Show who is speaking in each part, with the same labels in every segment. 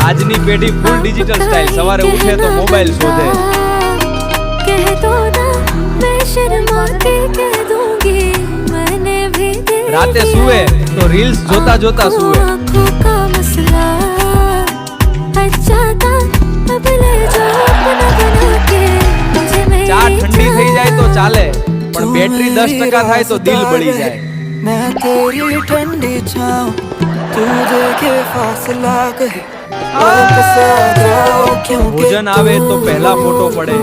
Speaker 1: આજની પેઢી ફૂલ digital style, સવારે ઉઠે તો મોબાઈલ શોધે,
Speaker 2: कह दो ना मैं शर्मा के कह दूंगी मैंने भी दिल
Speaker 1: રાતે સુવે તો રીલ્સ જોતા જોતા સુવે,
Speaker 2: आँखों का मसला अच्छा था अब ले जाओ अपना बना के मुझे मेरी
Speaker 1: ચા ઠંડી થઈ જાય તો ચાલે પણ બેટરી 10% થાય તો દિલ બળી જાય।
Speaker 3: मैं तेरी ठंडी छाँव तू देखे फासला कहे वापस आ जाओ क्योंकि
Speaker 1: ભોજન આવે તો પહેલા ફોટો પડે,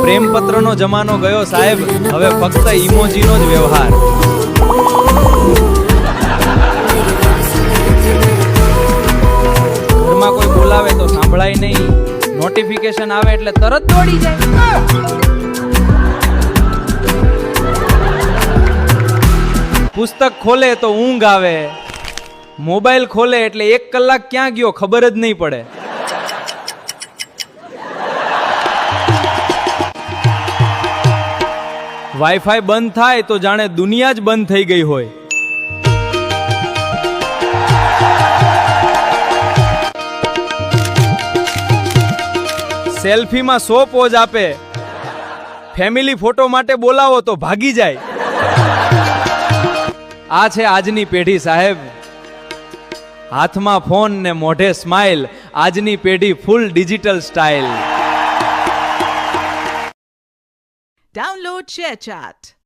Speaker 1: પ્રેમ પત્રનો જમાનો ગયો સાહેબ, હવે ફક્ત ઇમોજીનો જ વ્યવહાર। ઘરમાં કોઈ બોલાવે તો સાંભળાય નહીં, નોટિફિકેશન આવે એટલે તરત દોડી જાય। પુસ્તક ખોલે તો ઊંઘ આવે, મોબાઈલ ખોલે એટલે 1 કલાક ક્યાં ગયો ખબર જ નહીં પડે। વાઈફાઈ બંધ થાય તો જાણે દુનિયા જ બંધ થઈ ગઈ હોય। સેલ્ફીમાં 100 પોઝ આપે, ફેમિલી ફોટો માટે બોલાવો તો ભાગી જાય। આ છે આજની પેઢી સાહેબ, હાથમાં ફોન ને મોઢે સ્માઇલ, આજની પેઢી ફૂલ ડિજિટલ સ્ટાઇલ।
Speaker 4: Download ShareChat.